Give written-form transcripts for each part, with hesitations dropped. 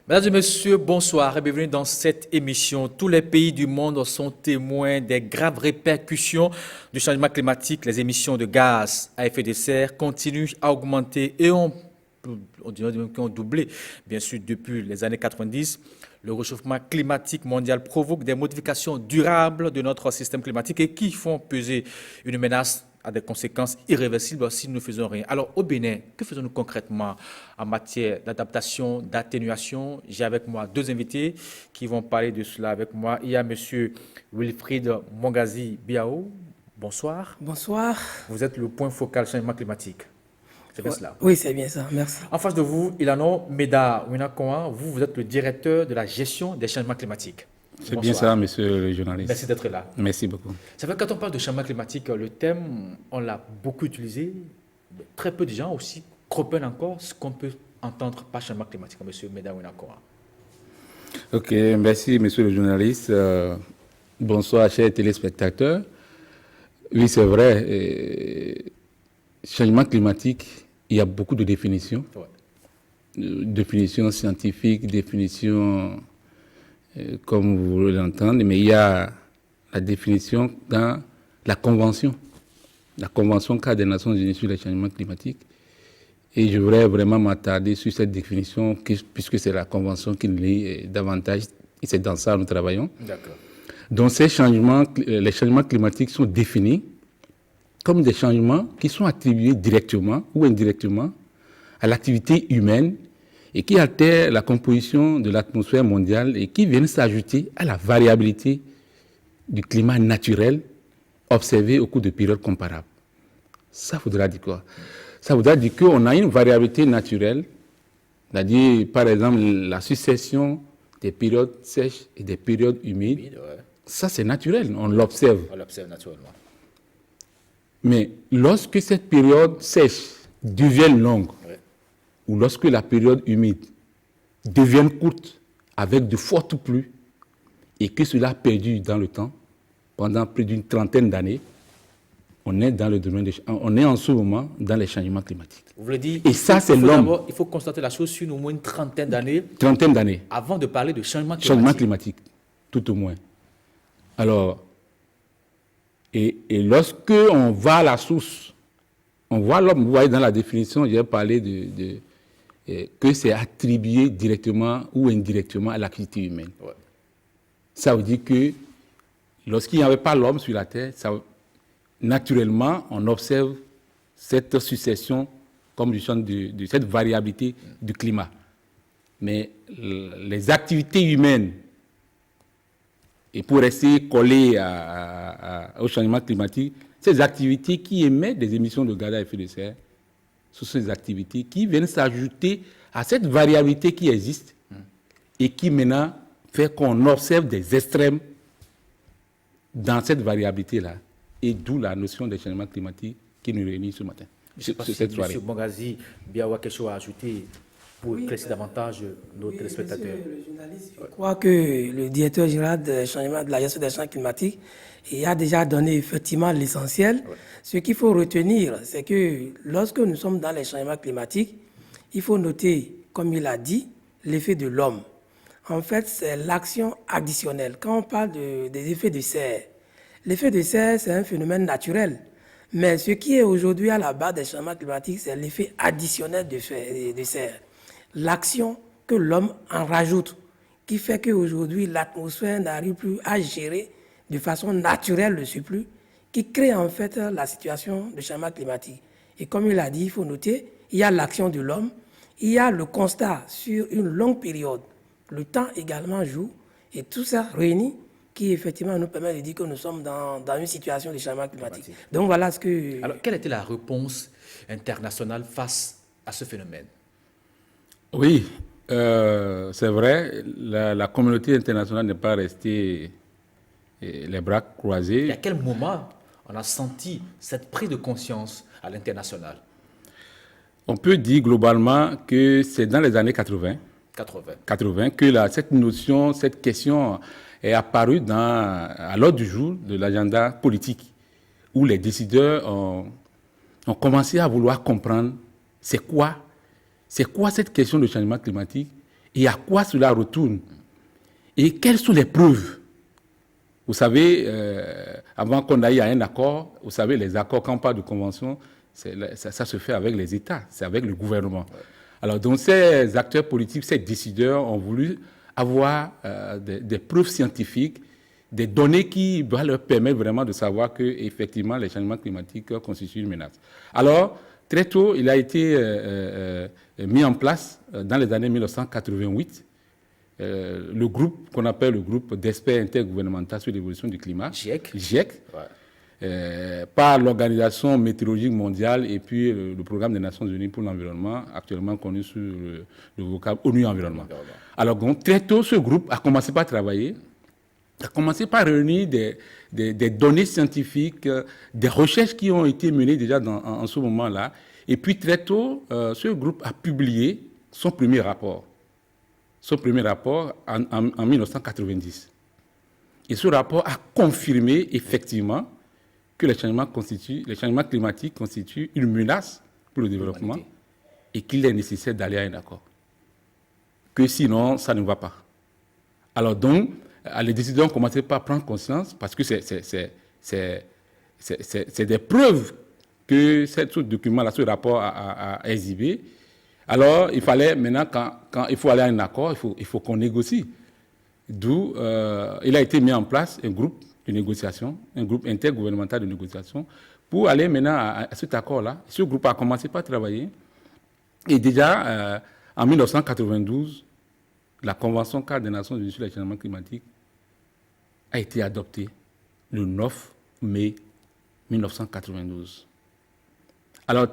Mesdames et messieurs, bonsoir et bienvenue dans cette émission. Tous les pays du monde sont témoins des graves répercussions du changement climatique. Les émissions de gaz à effet de serre continuent à augmenter et on dirait même qu'ont doublé, bien sûr, depuis les années 90. Le réchauffement climatique mondial provoque des modifications durables de notre système climatique et qui font peser une menace à des conséquences irréversibles si nous ne faisons rien. Alors, au Bénin, que faisons-nous concrètement en matière d'adaptation, d'atténuation? J'ai avec moi deux invités qui vont parler de cela avec moi. Il y a M. Wilfried Mongazi Biao. Bonsoir. Bonsoir. Vous êtes le point focal changement climatique. C'est bien cela? Oui, c'est bien ça. Merci. En face de vous, Ilano Meda Winakoa. Vous êtes le directeur de la gestion des changements climatiques. C'est bien ça, monsieur le journaliste. Merci d'être là. Merci beaucoup. C'est vrai que quand on parle de changement climatique, le thème, on l'a beaucoup utilisé. Très peu de gens aussi comprennent encore ce qu'on peut entendre par changement climatique, monsieur Medawina Koa. Ok, merci, monsieur le journaliste. Bonsoir, chers téléspectateurs. Oui, c'est vrai. Changement climatique, il y a beaucoup de définitions. Ouais. Définitions scientifiques, définitions... comme vous voulez l'entendre, mais il y a la définition dans la Convention cadre des Nations Unies sur les changements climatiques. Et je voudrais vraiment m'attarder sur cette définition, puisque c'est la Convention qui nous lie davantage, et c'est dans ça que nous travaillons. D'accord. Donc les changements climatiques sont définis comme des changements qui sont attribués directement ou indirectement à l'activité humaine et qui altèrent la composition de l'atmosphère mondiale et qui viennent s'ajouter à la variabilité du climat naturel observé au cours de périodes comparables. Ça voudra dire quoi? Ça voudra dire qu'on a une variabilité naturelle, c'est-à-dire, par exemple, la succession des périodes sèches et des périodes humides. Ouais. Ça, c'est naturel, on l'observe. On l'observe naturellement. Mais lorsque cette période sèche devient longue, ouais, ou lorsque la période humide devient courte avec de fortes pluies et que cela perdure dans le temps, pendant plus d'une trentaine d'années, on est dans le domaine on est en ce moment dans les changements climatiques. Vous voulez dire, et ça, c'est l'homme. Il faut constater la chose sur au moins une trentaine d'années. Avant de parler de changement climatique. Changement climatique, tout au moins. Alors, et lorsque on va à la source, on voit l'homme, vous voyez dans la définition, j'ai parlé que c'est attribué directement ou indirectement à l'activité humaine. Ouais. Ça veut dire que lorsqu'il n'y avait pas l'homme sur la Terre, naturellement, on observe cette succession comme du champ de cette variabilité du climat. Mais les activités humaines, et pour rester collé au changement climatique, ces activités qui émettent des émissions de gaz à effet de serre, ce sont ces activités qui viennent s'ajouter à cette variabilité qui existe et qui maintenant fait qu'on observe des extrêmes dans cette variabilité-là. Et d'où la notion des changements climatiques qui nous réunit ce matin. Je ne sais pas si M. Mongazi Biawa a quelque chose à ajouter pour éclaircir davantage nos téléspectateurs. Monsieur le journaliste, je crois que le directeur général de la gestion des changements climatiques a déjà donné effectivement l'essentiel. Ouais. Ce qu'il faut retenir, c'est que lorsque nous sommes dans les changements climatiques, il faut noter, comme il a dit, l'effet de l'homme. En fait, c'est l'action additionnelle. Quand on parle des effets de serre, l'effet de serre, c'est un phénomène naturel. Mais ce qui est aujourd'hui à la base des changements climatiques, c'est l'effet additionnel de serre. L'action que l'homme en rajoute, qui fait qu'aujourd'hui, l'atmosphère n'arrive plus à gérer de façon naturelle le surplus, qui crée en fait la situation de changement climatique. Et comme il a dit, il faut noter, il y a l'action de l'homme, il y a le constat sur une longue période. Le temps également joue, et tout ça réuni, qui effectivement nous permet de dire que nous sommes dans une situation de changement climatique. Donc voilà ce que... Alors, quelle était la réponse internationale face à ce phénomène? Oui, c'est vrai, la communauté internationale n'est pas restée les bras croisés. Et à quel moment on a senti cette prise de conscience à l'international? On peut dire globalement que c'est dans les années 80 que cette notion, cette question est apparue à l'ordre du jour de l'agenda politique, où les décideurs ont commencé à vouloir comprendre c'est quoi cette question de changement climatique et à quoi cela retourne et quelles sont les preuves. Vous savez, avant qu'on aille à un accord, vous savez, les accords, quand on parle de convention, ça se fait avec les États, c'est avec le gouvernement. Ouais. Alors, donc, ces acteurs politiques, ces décideurs ont voulu avoir des preuves scientifiques, des données qui doivent leur permettre vraiment de savoir qu'effectivement, les changements climatiques constituent une menace. Alors, très tôt, il a été mis en place, dans les années 1988, le groupe qu'on appelle le groupe d'experts intergouvernemental sur l'évolution du climat, GIEC, par l'Organisation météorologique mondiale et puis le programme des Nations Unies pour l'environnement, actuellement connu sous le vocable ONU Environnement. Alors, donc, très tôt, ce groupe a commencé par travailler, a commencé par réunir des données scientifiques, des recherches qui ont été menées déjà en ce moment-là. Et puis, très tôt, ce groupe a publié son premier rapport. Son premier rapport en 1990. Et ce rapport a confirmé effectivement que les changements climatiques constituent une menace pour le développement et qu'il est nécessaire d'aller à un accord. Que sinon, ça ne va pas. Alors donc, les décideurs ont commencé par prendre conscience parce que c'est des preuves que ce document-là, ce rapport a exhibé. Alors, il fallait maintenant, quand il faut aller à un accord, il faut qu'on négocie. D'où il a été mis en place un groupe de négociation, un groupe intergouvernemental de négociation, pour aller maintenant à cet accord-là. Ce groupe a commencé par travailler. Et déjà, en 1992, la Convention cadre des Nations Unies sur les changements climatiques a été adoptée le 9 mai 1992. Alors,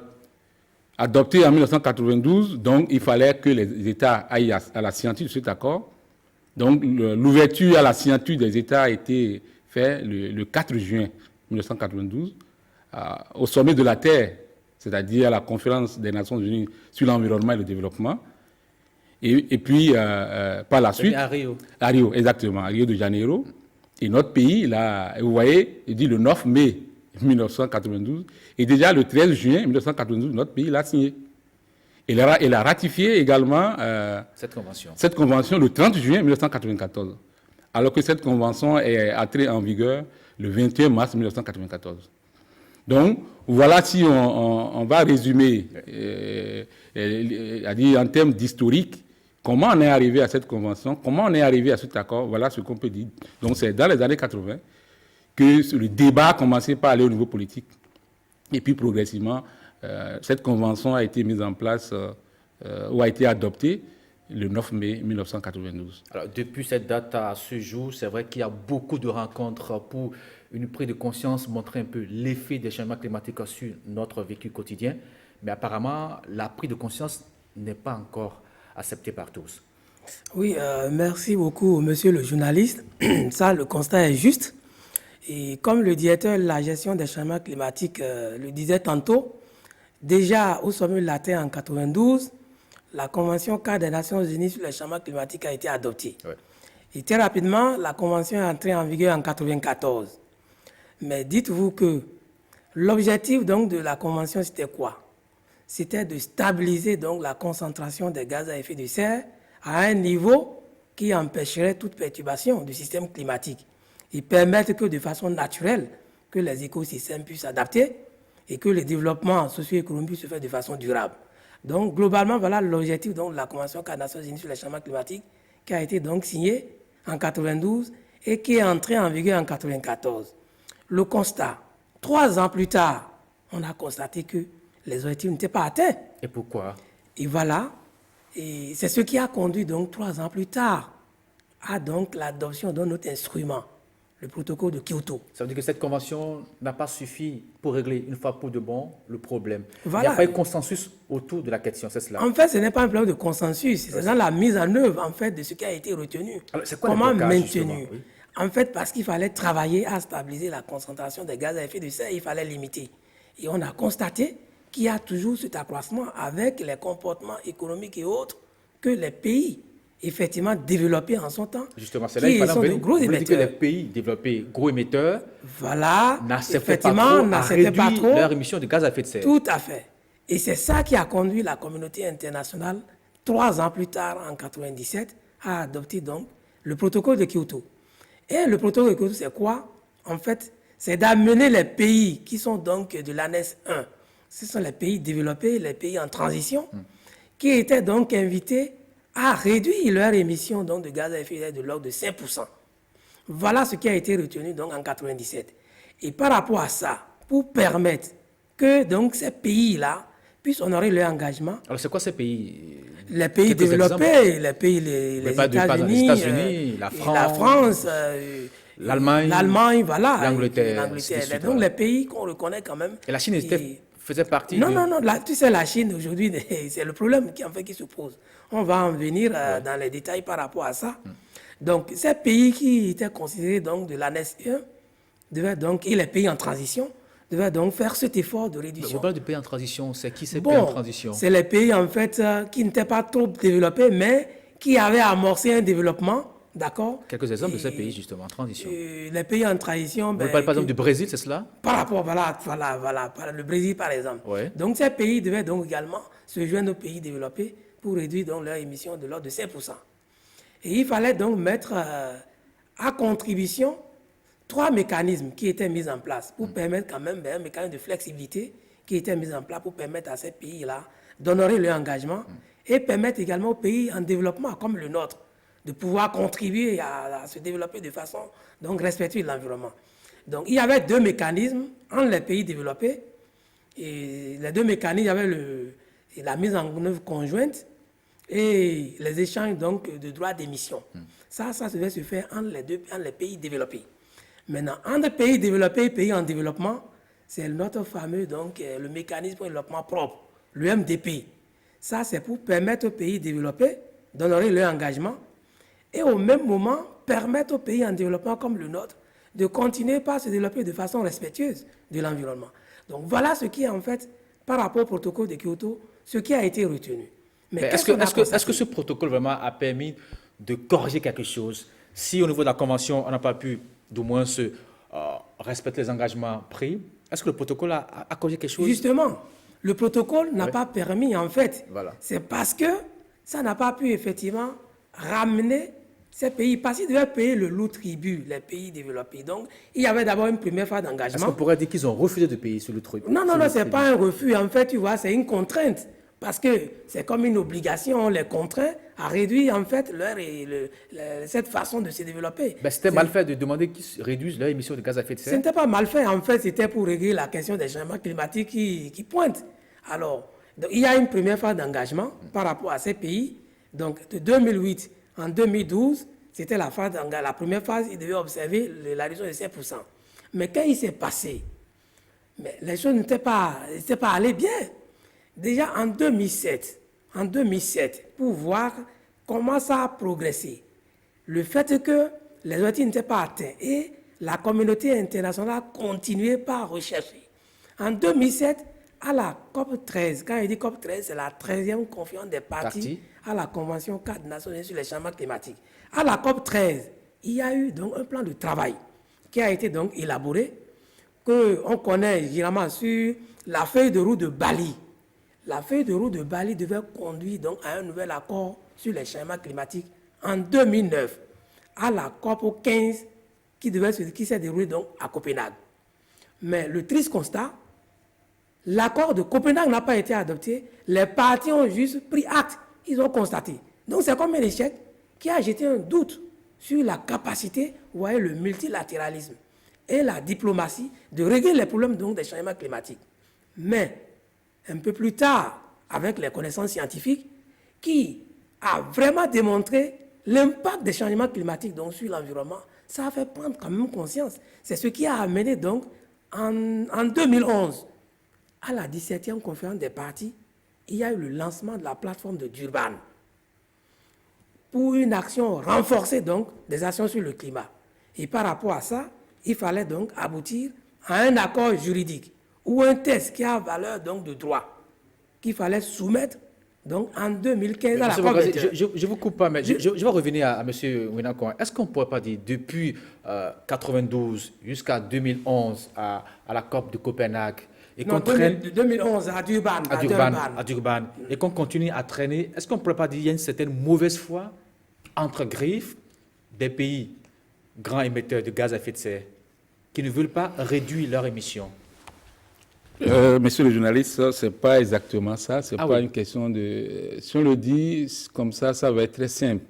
adoptée en 1992, donc il fallait que les États aillent à la signature de cet accord. Donc, l'ouverture à la signature des États a été faite le 4 juin 1992 au sommet de la Terre, c'est-à-dire à la conférence des Nations Unies sur l'environnement et le développement. Et puis, par la suite... À Rio. À Rio, exactement, à Rio de Janeiro. Et notre pays, là, vous voyez, il dit le 9 mai 1992. Et déjà, le 13 juin 1992, notre pays l'a signé. Il a ratifié également cette convention le 30 juin 1994, alors que cette convention est entrée en vigueur le 21 mars 1994. Donc, voilà si on va résumer en termes d'historique, comment on est arrivé à cette convention, comment on est arrivé à cet accord, voilà ce qu'on peut dire. Donc, c'est dans les années 80 que le débat a commencé par aller au niveau politique. Et puis, progressivement, cette convention a été mise en place ou a été adoptée le 9 mai 1992. Alors, depuis cette date à ce jour, c'est vrai qu'il y a beaucoup de rencontres pour une prise de conscience, montrer un peu l'effet des changements climatiques sur notre vécu quotidien. Mais apparemment, la prise de conscience n'est pas encore acceptée par tous. Oui, merci beaucoup, monsieur le journaliste. Ça, le constat est juste. Et comme le directeur de la gestion des changements climatiques le disait tantôt, déjà au sommet de la Terre en 1992, la Convention cadre des Nations Unies sur les changements climatiques a été adoptée. Ouais. Et très rapidement, la Convention est entrée en vigueur en 1994. Mais dites-vous que l'objectif donc de la Convention, c'était quoi? C'était de stabiliser donc la concentration des gaz à effet de serre à un niveau qui empêcherait toute perturbation du système climatique et permettre que de façon naturelle, que les écosystèmes puissent s'adapter et que le développement socio-économique puisse se faire de façon durable. Donc, globalement, voilà l'objectif de la Convention cadre des Nations Unies sur les changements climatiques qui a été donc signée en 1992 et qui est entrée en vigueur en 1994. Le constat, 3 ans plus tard, on a constaté que les objectifs n'étaient pas atteints. Et pourquoi? Et voilà, et c'est ce qui a conduit donc 3 ans plus tard à donc l'adoption d'un autre instrument, le protocole de Kyoto. Ça veut dire que cette convention n'a pas suffi pour régler une fois pour de bon le problème. Voilà. Il n'y a pas eu de consensus autour de la question, c'est cela? En fait, ce n'est pas un problème de consensus, c'est dans la mise en œuvre en fait, de ce qui a été retenu. Alors, c'est quoi comment le blocage, maintenu? Oui. En fait, parce qu'il fallait travailler à stabiliser la concentration des gaz à effet de serre, il fallait limiter. Et on a constaté qu'il y a toujours cet accroissement avec les comportements économiques et autres que les pays effectivement développés en son temps. Justement, c'est là qu'il fallait sont de gros vous dites que les émetteurs. pays développés, gros émetteurs, Voilà, n'acceptaient pas effectivement, trop à n'acceptaient pas réduire trop. leur émission de gaz à effet de serre. Tout à fait. Et c'est ça qui a conduit la communauté internationale, 3 ans plus tard, en 1997, à adopter donc le protocole de Kyoto. Et le protocole de Kyoto, c'est quoi? En fait, c'est d'amener les pays qui sont donc de l'annexe 1, ce sont les pays développés, les pays en transition, qui étaient donc invités à réduire leur émission donc, de gaz à effet de serre de l'ordre de 5%. Voilà ce qui a été retenu donc, en 1997. Et par rapport à ça, pour permettre que donc, ces pays-là puissent honorer leur engagement, Alors, c'est quoi ces pays? les pays Quelques développés, exemples. les pays, les Mais pas les États-Unis, États-Unis, la France, l'Allemagne, voilà, l'Angleterre, l'Angleterre. ainsi de suite, Donc voilà. les pays qu'on reconnaît quand même. Et la Chine faisait partie Non, de... non, non, tu sais, la Chine aujourd'hui, c'est le problème qui, en fait, qui se pose. On va en venir dans les détails par rapport à ça. Donc, ces pays qui étaient considérés donc, de l'annexe 1, devaient donc, et les pays en transition, devaient donc faire cet effort de réduction. On parle de pays en transition, c'est qui ces pays en transition? C'est les pays en fait qui n'étaient pas trop développés, mais qui avaient amorcé un développement, d'accord? Quelques exemples de ces pays justement en transition. Les pays en transition, Vous parlez par exemple du Brésil, c'est cela? par rapport, voilà, le Brésil par exemple. Ouais. Donc ces pays devaient donc également se joindre aux pays développés pour réduire donc leurs émissions de l'ordre de 5%. Et il fallait donc mettre à contribution 3 mécanismes qui étaient mis en place pour permettre quand même un mécanisme de flexibilité qui était mis en place pour permettre à ces pays-là d'honorer leur engagement et permettre également aux pays en développement comme le nôtre de pouvoir contribuer à se développer de façon donc respectueuse de l'environnement. Donc il y avait 2 mécanismes entre les pays développés et les 2 mécanismes, il y avait la mise en œuvre conjointe et les échanges donc de droits d'émission. Ça devait se faire entre les pays développés. Maintenant, entre pays développés et pays en développement, c'est notre fameux donc, le mécanisme de développement propre, le MDP. Ça, c'est pour permettre aux pays développés d'honorer leur engagement et au même moment permettre aux pays en développement comme le nôtre de continuer par se développer de façon respectueuse de l'environnement. Donc voilà ce qui est en fait, par rapport au protocole de Kyoto, ce qui a été retenu. Mais est-ce que ce protocole vraiment a permis de corriger quelque chose? Si au niveau de la Convention, on n'a pas pu du moins respecter les engagements pris, est-ce que le protocole a corrigé quelque chose? Justement, le protocole n'a pas permis, en fait. Voilà. C'est parce que ça n'a pas pu effectivement ramener ces pays, parce qu'ils devaient payer le lourd tribut, les pays développés. Donc, il y avait d'abord une première phase Est-ce d'engagement. qu'on pourrait dire qu'ils ont refusé de payer sur le truc? Non, ce n'est pas un refus. En fait, tu vois, c'est une contrainte. Parce que c'est comme une obligation, on les contraint à réduire en fait cette façon de se développer. Ben, c'était mal fait de demander qu'ils réduisent leur émission de gaz à effet de Ce serre. n'était pas mal fait, en fait, c'était pour régler la question des changements climatiques qui pointent. Alors, donc, il y a une première phase d'engagement par rapport à ces pays. Donc, de 2008 en 2012, c'était la première phase, ils devaient observer la réduction de 5%. Mais quand il s'est passé, mais les choses n'étaient pas allées bien. Déjà en 2007, pour voir comment ça a progressé, le fait que les objectifs n'étaient pas atteints et la communauté internationale a continué par rechercher. En 2007, à la COP 13, quand il dit COP 13, c'est la 13e conférence des parties à la Convention 4 Nations Unies sur les changements climatiques. À la COP 13, il y a eu donc un plan de travail qui a été donc élaboré, qu'on connaît généralement sur la feuille de route de Bali. La feuille de route de Bali devait conduire donc à un nouvel accord sur les changements climatiques en 2009, à la COP 15 qui s'est déroulée donc à Copenhague. Mais le triste constat, l'accord de Copenhague n'a pas été adopté, les partis ont juste pris acte, ils ont constaté. Donc c'est comme un échec qui a jeté un doute sur la capacité, vous voyez, le multilatéralisme et la diplomatie de régler les problèmes donc, des changements climatiques. Mais un peu plus tard, avec les connaissances scientifiques, qui a vraiment démontré l'impact des changements climatiques donc, sur l'environnement, ça a fait prendre quand même conscience. C'est ce qui a amené donc en 2011, à la 17e conférence des parties, il y a eu le lancement de la plateforme de Durban pour une action renforcée donc des actions sur le climat. Et par rapport à ça, il fallait donc aboutir à un accord juridique ou un test qui a valeur donc de droit qu'il fallait soumettre donc en 2015 à la Monsieur COP Bogazi, 21. je vous coupe pas, mais je vais revenir à M. Winakon. Est-ce qu'on ne pourrait pas dire, depuis 92 jusqu'à 2011 à la COP de Copenhague, et Non, qu'on traîne 2011 à Durban. à Durban, et qu'on continue à traîner, est-ce qu'on ne pourrait pas dire qu'il y a une certaine mauvaise foi entre griffes des pays grands émetteurs de gaz à effet de serre qui ne veulent pas réduire leurs émissions? Monsieur le journaliste, ce n'est pas exactement ça. Ce n'est Ah pas oui. une question de... Si on le dit comme ça va être très simple.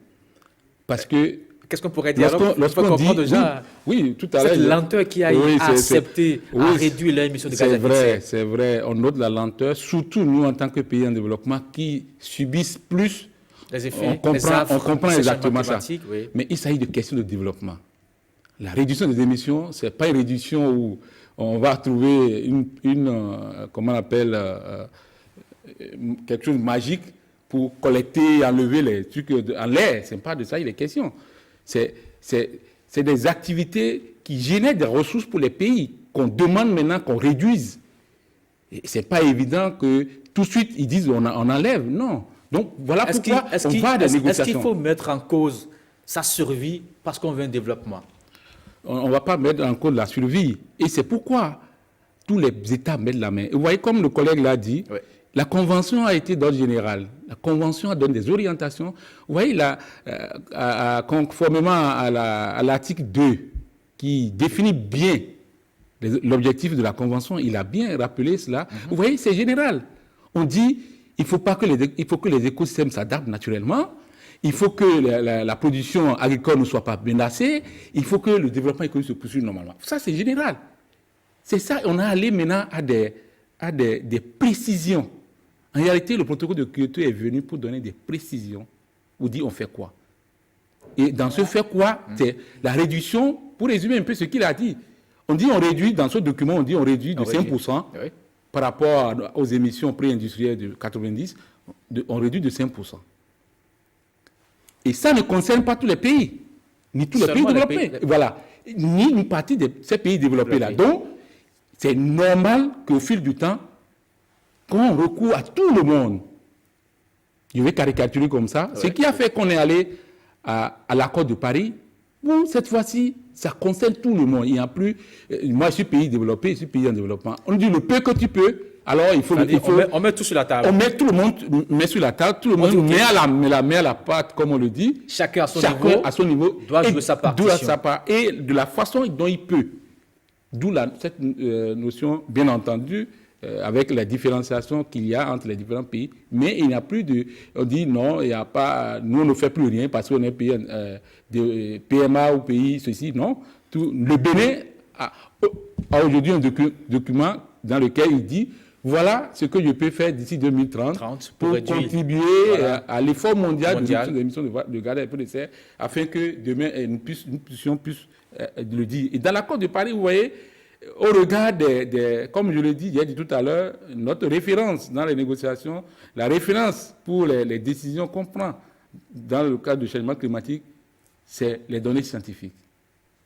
Parce que Qu'est-ce qu'on pourrait dire alors? Il faut comprendre déjà oui, tout à l'heure... cette lenteur qui a oui, accepté à oui, réduire leurs émissions de gaz à effet de serre. C'est vrai. On note la lenteur, surtout nous en tant que pays en développement qui subissent plus. Les effets, On comprend ces exactement changements ça. climatiques, oui. Mais il s'agit de questions de développement. La réduction des émissions, ce n'est pas une réduction où on va trouver comment on appelle, quelque chose de magique pour collecter, enlever les trucs en l'air. Ce n'est pas de ça il est question. C'est des activités qui génèrent des ressources pour les pays qu'on demande maintenant qu'on réduise. Ce n'est pas évident que tout de suite ils disent on enlève. Non. Donc voilà pourquoi on va à des négociations. Est-ce qu'il faut mettre en cause sa survie parce qu'on veut un développement? On ne va pas mettre en cause la survie. Et c'est pourquoi tous les États mettent la main. Et vous voyez, comme le collègue l'a dit, oui. La convention a été d'ordre général. La convention donne des orientations. Vous voyez, conformément à l'article 2, qui définit bien l'objectif de la convention, il a bien rappelé cela. Vous voyez, c'est général. On dit il faut que les écosystèmes s'adaptent naturellement. Il faut que la production agricole ne soit pas menacée. Il faut que le développement économique se poursuive normalement. Ça, c'est général. C'est ça, on est allé maintenant à des précisions. En réalité, le protocole de Kyoto est venu pour donner des précisions. On dit on fait quoi. Et dans ce fait quoi, c'est la réduction, pour résumer un peu ce qu'il a dit. On dit on réduit, dans ce document, on dit on réduit de 5% oui. par rapport aux émissions pré-industrielles de 90, on réduit de 5%. Et ça ne concerne pas tous les pays, ni tous les pays développés. Voilà. Ni une partie de ces pays développés-là. Donc, c'est normal qu'au fil du temps, qu'on recourt à tout le monde. Je vais caricaturer comme ça. Ouais. Ce qui a fait qu'on est allé à l'accord de Paris, bon, cette fois-ci, ça concerne tout le monde. Il n'y a plus... moi, je suis pays développé, je suis pays en développement. On dit le peu que tu peux, alors il faut... On met tout sur la table. On met tout le monde met sur la table, tout le monde met la main à la pâte, comme on le dit. Chacun à son niveau doit jouer sa partition. Et de la façon dont il peut. D'où cette notion, bien entendu, avec la différenciation qu'il y a entre les différents pays. Mais il n'y a plus de... On dit non, il n'y a pas... Nous, on ne fait plus rien parce qu'on est pays de PMA ou pays ceci. Non. Le Bénin a aujourd'hui un document dans lequel il dit voilà ce que je peux faire d'ici 2030 pour contribuer à l'effort mondial de réduction des émissions de gaz à effet de serre afin que demain, nous puissions le dire. Et dans l'accord de Paris, vous voyez, au regard comme je l'ai dit, j'ai dit tout à l'heure, notre référence dans les négociations, la référence pour les décisions qu'on prend dans le cadre du changement climatique, c'est les données scientifiques.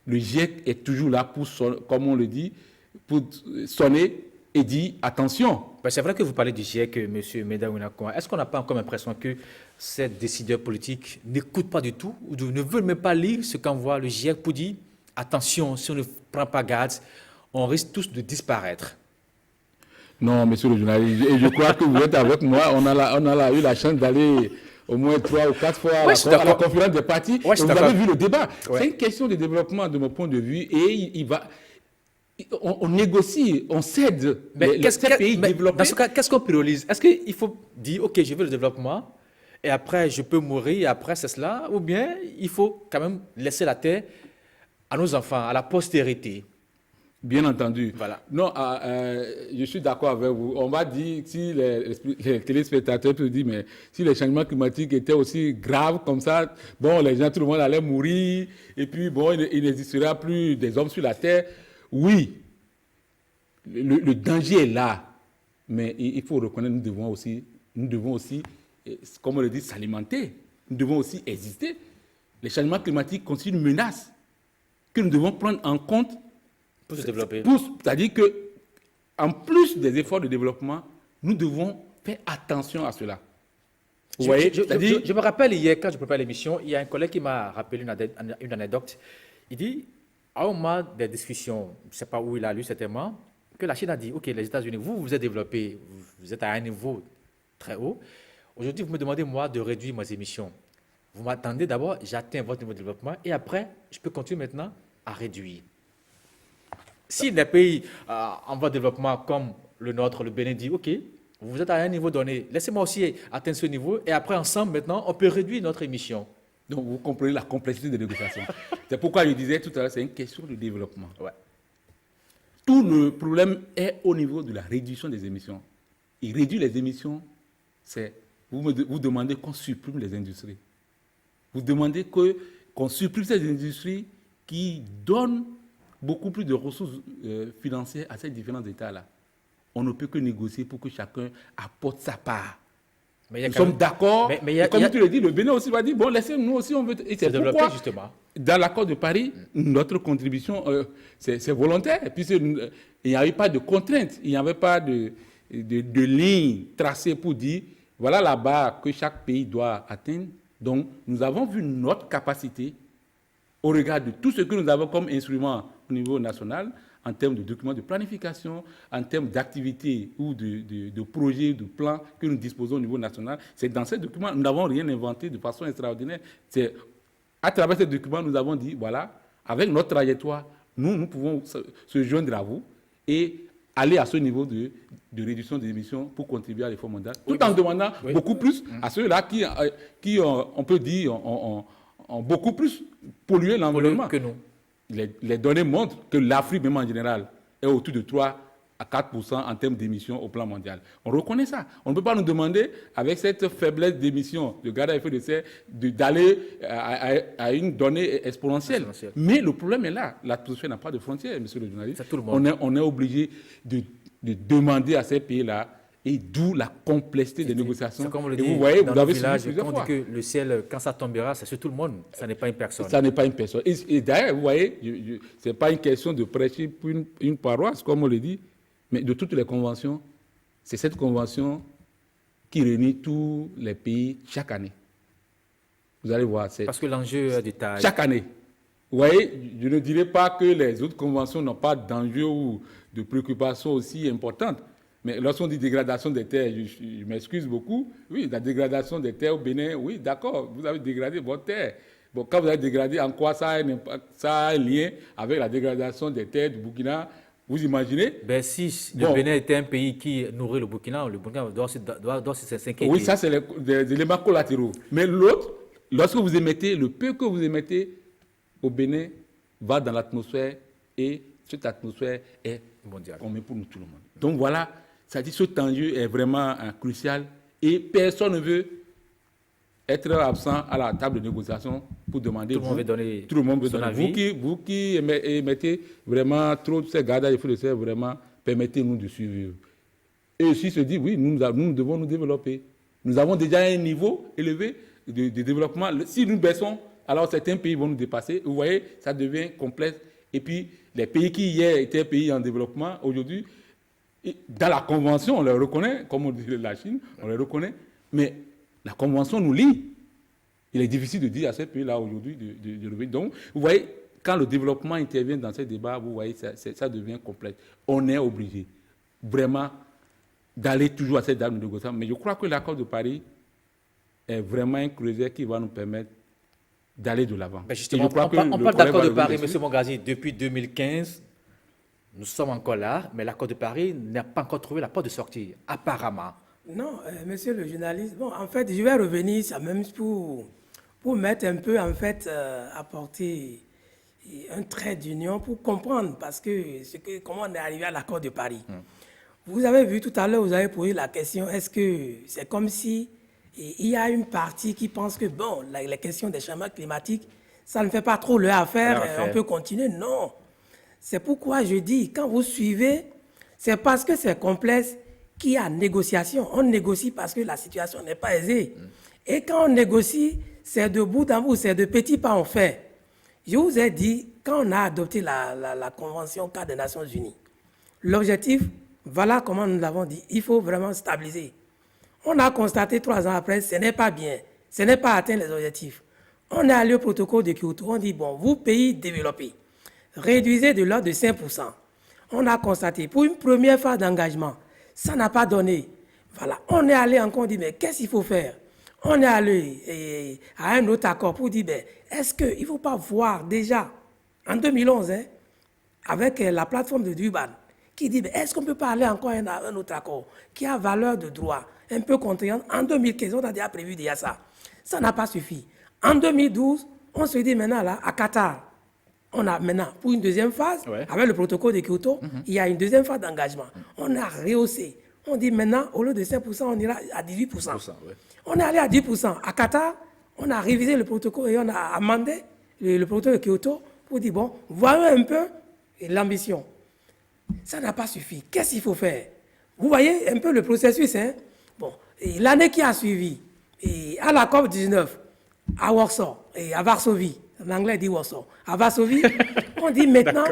Le GIEC est toujours là pour, comme on le dit, pour sonner et dire attention. C'est vrai que vous parlez du GIEC, M. Meda Winakon. Est-ce qu'on n'a pas encore l'impression que ces décideurs politiques n'écoutent pas du tout ou ne veulent même pas lire ce qu'envoie le GIEC pour dire attention, si on ne prend pas garde, on risque tous de disparaître? Non, monsieur le journaliste, et je crois que vous êtes avec moi. On a eu la chance d'aller au moins 3 ou 4 fois à la conférence des partis. Vous avez vu le débat. Ouais. C'est une question de développement de mon point de vue et on négocie, on cède ces pays développés. Dans ce cas, qu'est-ce qu'on priorise? Est-ce qu'il faut dire, OK, je veux le développement et après je peux mourir et après c'est cela? Ou bien il faut quand même laisser la terre à nos enfants, à la postérité? Bien entendu. Voilà. Non, je suis d'accord avec vous. On va dire, si les téléspectateurs peuvent dire, mais si les changements climatiques étaient aussi graves comme ça, bon, tout le monde allait mourir, et puis, bon, il n'existera plus des hommes sur la Terre. Oui, le danger est là, mais il faut reconnaître, nous devons aussi, comme on le dit, s'alimenter. Nous devons aussi exister. Les changements climatiques constituent une menace que nous devons prendre en compte pour se développer. C'est-à-dire que en plus des efforts de développement, nous devons faire attention à cela. Vous voyez, je me rappelle hier, quand je préparais l'émission, il y a un collègue qui m'a rappelé une anecdote. Il dit, à un moment des discussions, je ne sais pas où il a lu certainement, que la Chine a dit, OK, les États-Unis, vous vous êtes développés, vous êtes à un niveau très haut. Aujourd'hui, vous me demandez, moi, de réduire mes émissions. Vous m'attendez d'abord, j'atteins votre niveau de développement, et après, je peux continuer maintenant à réduire. Si les pays en voie de développement comme le nôtre, le Bénin, dit, OK, vous êtes à un niveau donné, laissez-moi aussi atteindre ce niveau, et après, ensemble, maintenant, on peut réduire notre émission. Donc, vous comprenez la complexité des négociations. C'est pourquoi je disais tout à l'heure, c'est une question de développement. Ouais. Tout le problème est au niveau de la réduction des émissions. Et réduire les émissions, c'est, vous demandez qu'on supprime les industries. Vous demandez qu'on supprime ces industries qui donnent beaucoup plus de ressources financières à ces différents États-là. On ne peut que négocier pour que chacun apporte sa part. Nous sommes d'accord. Mais comme tu le dis, le Bénin aussi va dire, bon, laissez-nous aussi, on veut... Et c'est pourquoi, justement, dans l'accord de Paris, notre contribution, c'est volontaire, puisqu'il n'y avait pas de contraintes, il n'y avait pas de ligne tracée pour dire, voilà la barre que chaque pays doit atteindre. Donc, nous avons vu notre capacité au regard de tout ce que nous avons comme instrument au niveau national, en termes de documents de planification, en termes d'activités ou de projets, de plans que nous disposons au niveau national. C'est dans ces documents, nous n'avons rien inventé de façon extraordinaire. C'est à travers ces documents, nous avons dit, voilà, avec notre trajectoire, nous pouvons se joindre à vous et aller à ce niveau de réduction des émissions pour contribuer à l'effort mondial, tout en demandant beaucoup plus à ceux-là qui on peut dire, ont beaucoup plus pollué l'environnement. Que nous. Les données montrent que l'Afrique, même en général, est autour de 3 à 4% en termes d'émissions au plan mondial. On reconnaît ça. On ne peut pas nous demander, avec cette faiblesse d'émissions de gaz à effet de serre, d'aller à une donnée exponentielle. Mais le problème est là. L'atmosphère n'a pas de frontières, monsieur le journaliste. On est obligé de demander à ces pays-là, et d'où la complexité des négociations. C'est comme on le dit, et vous voyez, dans vous avez village, plusieurs fois. on dit que le ciel, quand ça tombera, c'est sur tout le monde. Ça n'est pas une personne. Ça n'est pas une personne. Et d'ailleurs, vous voyez, ce n'est pas une question de prêcher pour une paroisse, comme on le dit, mais de toutes les conventions, c'est cette convention qui réunit tous les pays chaque année. Vous allez voir. Parce que l'enjeu est de taille. Chaque année. Vous voyez, je ne dirais pas que les autres conventions n'ont pas d'enjeux ou de préoccupations aussi importantes. Mais lorsqu'on dit dégradation des terres, je m'excuse beaucoup. Oui, la dégradation des terres au Bénin, oui, d'accord, vous avez dégradé votre terre. Bon, quand vous avez dégradé, en quoi ça a un lien avec la dégradation des terres du Burkina? Vous imaginez? Ben, si le Bénin était un pays qui nourrit le Burkina doit s'inquiéter. Oui, ça, c'est des éléments collatéraux. Mais l'autre, lorsque vous émettez, le peu que vous émettez au Bénin va dans l'atmosphère et cette atmosphère est mondiale. On met pour nous tout le monde. Donc voilà. Ça dit, cet enjeu est vraiment crucial et personne ne veut être absent à la table de négociation pour demander. Tout le monde veut donner tout le monde veut donner. Vous qui émettez vraiment trop de ces gaz à effet de serre, vraiment, permettez-nous de suivre. Et aussi se dit, oui, nous devons nous développer. Nous avons déjà un niveau élevé de développement. Si nous baissons, alors certains pays vont nous dépasser. Vous voyez, ça devient complexe. Et puis, les pays qui hier étaient pays en développement, aujourd'hui, dans la Convention, on les reconnaît, comme on dit la Chine, on les reconnaît, mais la Convention nous lie. Il est difficile de dire à ces pays-là aujourd'hui de lever. Donc, vous voyez, quand le développement intervient dans ces débats, vous voyez, ça devient complexe. On est obligé, vraiment, d'aller toujours à cette date de négociation. Mais je crois que l'accord de Paris est vraiment un creuset qui va nous permettre d'aller de l'avant. Justement, on parle d'accord de Paris, M. Mongazi, depuis 2015. Nous sommes encore là, mais l'accord de Paris n'a pas encore trouvé la porte de sortie, apparemment. Non, monsieur le journaliste, bon, en fait, je vais revenir ça même pour mettre un peu, en fait, apporter un trait d'union pour comprendre, parce que comment on est arrivé à l'accord de Paris. Vous avez vu tout à l'heure, vous avez posé la question, est-ce que c'est comme si il y a une partie qui pense que, bon, les questions des changements climatiques, ça ne fait pas trop leur affaire, on peut continuer? Non. C'est pourquoi je dis, quand vous suivez, c'est parce que c'est complexe qu'il y a négociation. On négocie parce que la situation n'est pas aisée. Et quand on négocie, c'est de bout en bout, c'est de petits pas en fait. Je vous ai dit, quand on a adopté la Convention cadre des Nations Unies, l'objectif, Voilà comment nous l'avons dit. Il faut vraiment stabiliser. On a constaté 3 ans après, ce n'est pas bien. Ce n'est pas atteint les objectifs. On est allé au protocole de Kyoto. On dit, bon, vous, pays développés, réduisez de l'ordre de 5%. On a constaté, pour une première phase d'engagement, ça n'a pas donné. Voilà. On est allé encore, on dit, mais qu'est-ce qu'il faut faire? On est allé à un autre accord pour dire, ben, est-ce qu'il ne faut pas voir déjà, en 2011, avec la plateforme de Durban, qui dit, ben, est-ce qu'on ne peut pas aller encore à un autre accord qui a valeur de droit, un peu contraignante? En 2015, on a déjà prévu déjà ça. Ça n'a pas suffi. En 2012, on se dit maintenant, là, à Qatar, on a maintenant, pour une deuxième phase, avec le protocole de Kyoto, il y a une deuxième phase d'engagement. On a rehaussé. On dit maintenant, au lieu de 5%, on ira à 18%. On est allé à 10%. À Qatar, on a révisé le protocole et on a amendé le protocole de Kyoto pour dire, bon, voyons un peu l'ambition. Ça n'a pas suffi. Qu'est-ce qu'il faut faire? Vous voyez un peu le processus. Bon, l'année qui a suivi, à la COP19, à Warsaw, et à Varsovie, en anglais dit Warsaw, à Varsovie, on dit maintenant,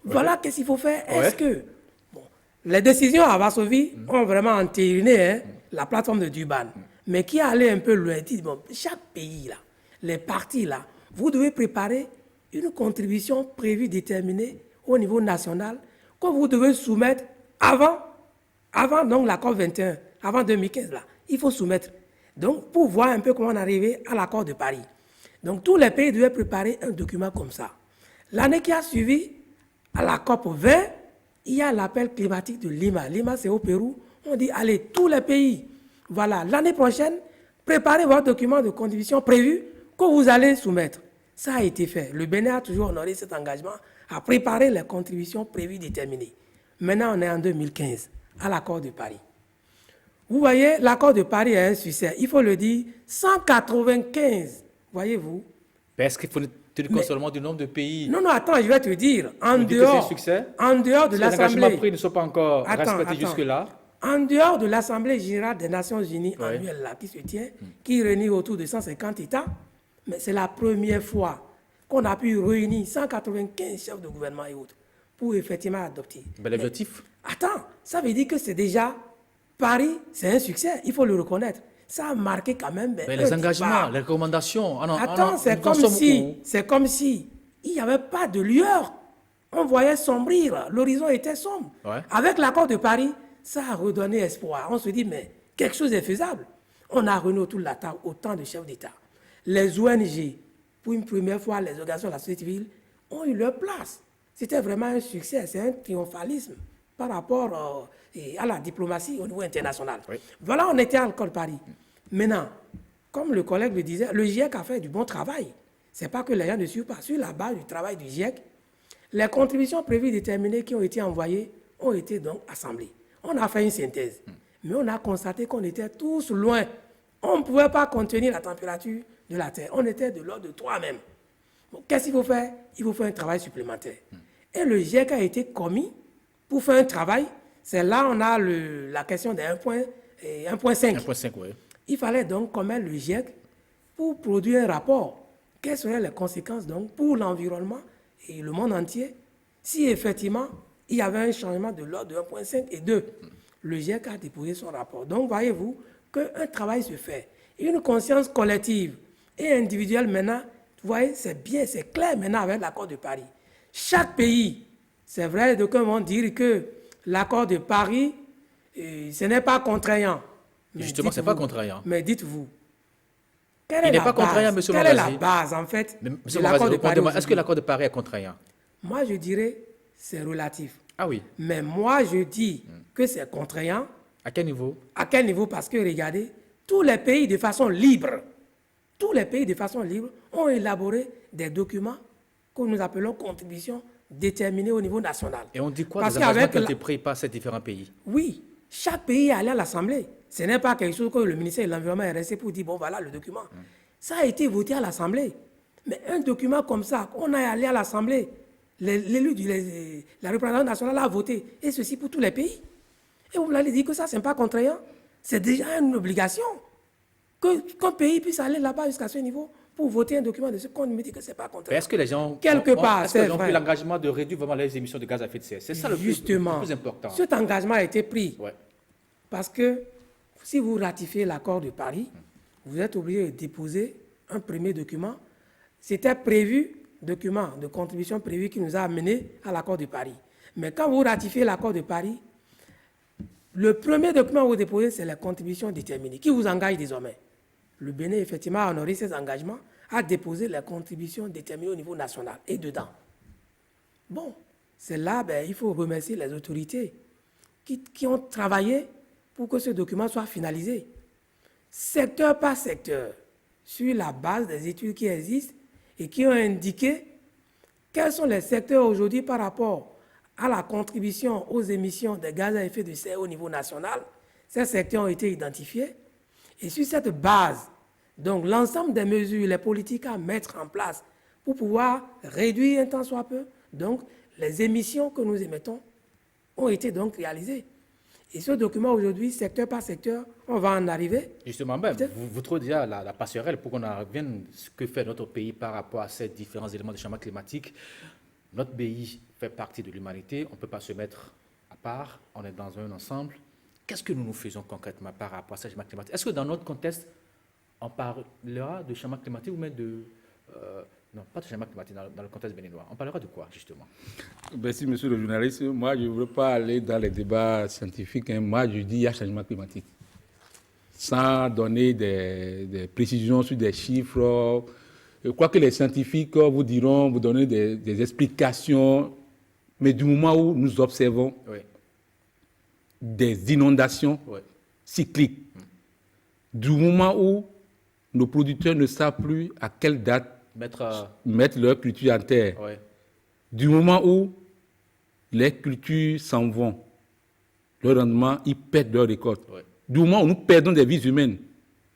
voilà qu'est-ce qu'il faut faire. Est-ce que les décisions à Varsovie ont vraiment entériné la plateforme de Durban, mais qui allait un peu loin, dit, bon, chaque pays, là, les partis, là, vous devez préparer une contribution prévue, déterminée au niveau national, que vous devez soumettre avant donc la COP 21, avant 2015, là, il faut soumettre. Donc, pour voir un peu comment on est arrivé à l'accord de Paris. Donc, tous les pays devaient préparer un document comme ça. L'année qui a suivi, à la COP 20, il y a l'appel climatique de Lima. Lima, c'est au Pérou. On dit, allez, tous les pays, voilà, l'année prochaine, préparez votre document de contribution prévu que vous allez soumettre. Ça a été fait. Le Bénin a toujours honoré cet engagement à préparer les contributions prévues déterminées. Maintenant, on est en 2015, à l'accord de Paris. Vous voyez, l'accord de Paris est un succès. Il faut le dire, 195, voyez-vous. Est-ce qu'il faut tenir compte seulement du nombre de pays? Non, attends, je vais te dire. En dehors de l'Assemblée. Les engagements pris ne sont pas encore respectés jusque-là. En dehors de l'Assemblée générale des Nations unies annuelle là, qui se tient, qui réunit autour de 150 États, mais c'est la première fois qu'on a pu réunir 195 chefs de gouvernement et autres pour effectivement adopter. Ben, l'objectif? Attends, ça veut dire que c'est déjà Paris, c'est un succès, il faut le reconnaître. Ça a marqué quand même. Les engagements, les recommandations. Attends, c'est comme si il n'y avait pas de lueur. On voyait sombrir, l'horizon était sombre. Avec l'accord de Paris, ça a redonné espoir. On se dit, mais quelque chose est faisable. On a réuni autour de la table autant de chefs d'État. Les ONG, pour une première fois, les organisations de la société civile ont eu leur place. C'était vraiment un succès, c'est un triomphalisme par rapport à la diplomatie au niveau international. Voilà, on était à l'accord de Paris. Maintenant, comme le collègue le disait, le GIEC a fait du bon travail. Ce n'est pas que les gens ne suivent pas. Sur la base du travail du GIEC, les contributions prévues déterminées qui ont été envoyées ont été donc assemblées. On a fait une synthèse. Mais on a constaté qu'on était tous loin. On ne pouvait pas contenir la température de la Terre. On était de l'ordre de 3 même. Bon, qu'est-ce qu'il faut faire? Il faut faire un travail supplémentaire. Et le GIEC a été commis pour faire un travail. C'est là on a la question des 1.5. 1.5, oui. Il fallait donc commettre le GIEC pour produire un rapport. Quelles seraient les conséquences donc pour l'environnement et le monde entier si effectivement il y avait un changement de l'ordre de 1.5 et 2. Le GIEC a déposé son rapport. Donc voyez-vous qu'un travail se fait. Une conscience collective et individuelle maintenant, vous voyez, c'est bien, c'est clair maintenant avec l'accord de Paris. Chaque pays, c'est vrai, d'aucuns vont dire que l'accord de Paris, ce n'est pas contraignant. Justement, ce n'est pas contraignant. Mais dites-vous, il n'est pas contraignant, M. Quelle est la base, en fait, de l'accord de Paris? Est-ce que l'accord de Paris est contraignant? Moi, je dirais c'est relatif. Ah oui. Mais moi, je dis que c'est contraignant. À quel niveau? À quel niveau? Parce que, regardez, tous les pays de façon libre, ont élaboré des documents que nous appelons contributions déterminées au niveau national. Et on dit quoi des engagements qui ont été pris par ces différents pays? Oui, chaque pays est allé à l'Assemblée. Ce n'est pas quelque chose que le ministère de l'Environnement est resté pour dire, bon, voilà le document. Ça a été voté à l'Assemblée. Mais un document comme ça, on est allé à l'Assemblée, l'élu de la représentation nationale a voté, et ceci pour tous les pays. Et vous allez dire que ça, ce n'est pas contraignant. C'est déjà une obligation qu'un pays puisse aller là-bas jusqu'à ce niveau pour voter un document de ce qu'on me dit que ce n'est pas contraignant. Est-ce que les gens Quelque part, est-ce que les gens ont vrai. pris l'engagement de réduire vraiment les émissions de gaz à effet de serre? C'est ça le plus important. Cet engagement a été pris Ouais. parce que si vous ratifiez l'accord de Paris, vous êtes obligé de déposer un premier document. C'était prévu, document de contribution prévu qui nous a amené à l'accord de Paris. Mais quand vous ratifiez l'accord de Paris, le premier document que vous déposez, c'est la contribution déterminée qui vous engage désormais. Le Bénin, effectivement, a honoré ses engagements, a déposé la contribution déterminée au niveau national et dedans. Bon, c'est là, il faut remercier les autorités qui ont travaillé pour que ce document soit finalisé. Secteur par secteur, sur la base des études qui existent et qui ont indiqué quels sont les secteurs aujourd'hui par rapport à la contribution aux émissions de gaz à effet de serre au niveau national. Ces secteurs ont été identifiés. Et sur cette base, donc l'ensemble des mesures, les politiques à mettre en place pour pouvoir réduire un tant soit peu, donc les émissions que nous émettons ont été donc réalisées. Et ce document aujourd'hui, secteur par secteur, on va en arriver. Justement, vous trouvez déjà la passerelle pour qu'on en revienne ce que fait notre pays par rapport à ces différents éléments de changement climatique. Notre pays fait partie de l'humanité, on ne peut pas se mettre à part, on est dans un ensemble. Qu'est-ce que nous faisons concrètement par rapport à ce changement climatique? Est-ce que dans notre contexte, on parlera de changement climatique ou même de... non, pas de changement climatique dans le contexte béninois. On parlera de quoi, justement? Merci, monsieur le journaliste. Moi, je ne veux pas aller dans les débats scientifiques. Moi, je dis qu'il y a changement climatique. Sans donner des précisions sur des chiffres. Je crois que les scientifiques vous diront, vous donner des explications. Mais du moment où nous observons des inondations cycliques, du moment où nos producteurs ne savent plus à quelle date mettre leur culture en terre, du moment où les cultures s'en vont, leur rendement, ils perdent leur récolte. Du moment où nous perdons des vies humaines,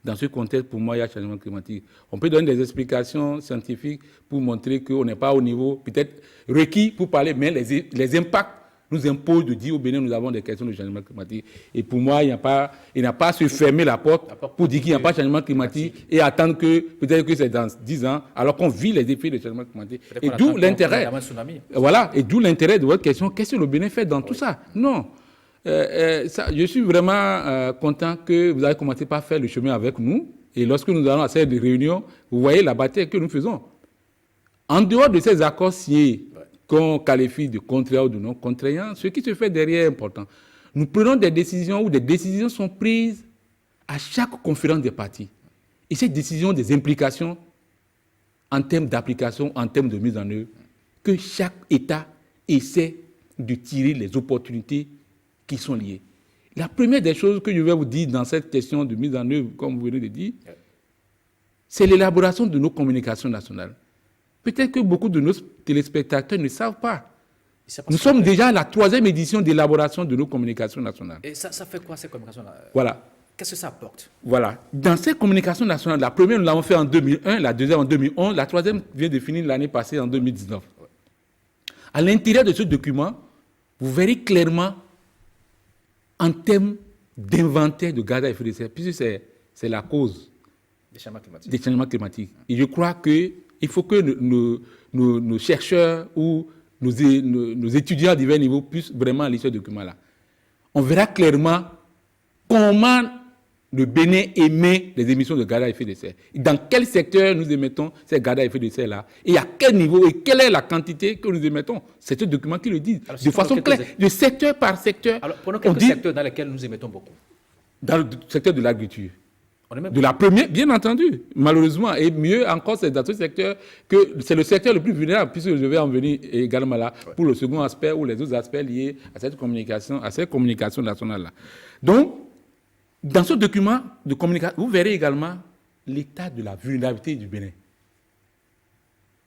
dans ce contexte, pour moi, il y a changement climatique. On peut donner des explications scientifiques pour montrer qu'on n'est pas au niveau peut-être requis pour parler, mais les impacts nous imposent de dire au Bénin, nous avons des questions de changement climatique. Et pour moi, il n'y a pas à se fermer la porte pour dire qu'il n'y a pas de changement climatique et attendre que peut-être que c'est dans 10 ans, alors qu'on vit les effets du changement climatique. Et d'où l'intérêt. Voilà, et d'où l'intérêt de votre question. Qu'est-ce que le Bénin fait dans tout ça? Non. Je suis vraiment content que vous avez commencé par faire le chemin avec nous. Et lorsque nous allons à cette réunion, vous voyez la bataille que nous faisons. En dehors de ces accords signés, qu'on qualifie de contraire ou de non contraignant, ce qui se fait derrière est important. Nous prenons des décisions où des décisions sont prises à chaque conférence des parties. Et ces décisions ont des implications en termes d'application, en termes de mise en œuvre, que chaque État essaie de tirer les opportunités qui sont liées. La première des choses que je vais vous dire dans cette question de mise en œuvre, comme vous venez de dire, c'est l'élaboration de nos communications nationales. Peut-être que beaucoup de nos téléspectateurs ne savent pas. Nous sommes déjà à la 3e édition d'élaboration de nos communications nationales. Et ça fait quoi, ces communications nationales? Voilà. Qu'est-ce que ça apporte? Voilà. Dans ces communications nationales, la première, nous l'avons fait en 2001, la deuxième en 2011, la troisième vient de finir l'année passée en 2019. À l'intérieur de ce document, vous verrez clairement, en termes d'inventaire de gaz à effet de serre, puisque c'est la cause des changements climatiques. Et je crois qu'il faut que nos chercheurs ou nos étudiants à divers niveaux puissent vraiment lire ce document-là. On verra clairement comment le Bénin émet les émissions de gaz à effet de serre. Dans quel secteur nous émettons ces gaz à effet de serre-là? Et à quel niveau et quelle est la quantité que nous émettons? C'est ce document qui le dit. Alors, de façon claire, de secteur par secteur. Alors, prenons quelques secteurs dans lesquels nous émettons beaucoup. Dans le secteur de l'agriculture. De la première, bien entendu, malheureusement, et mieux encore, c'est dans ce secteur que c'est le secteur le plus vulnérable, puisque je vais en venir également là, pour le second aspect ou les autres aspects liés à cette communication nationale-là. Donc, dans ce document de communication, vous verrez également l'état de la vulnérabilité du Bénin.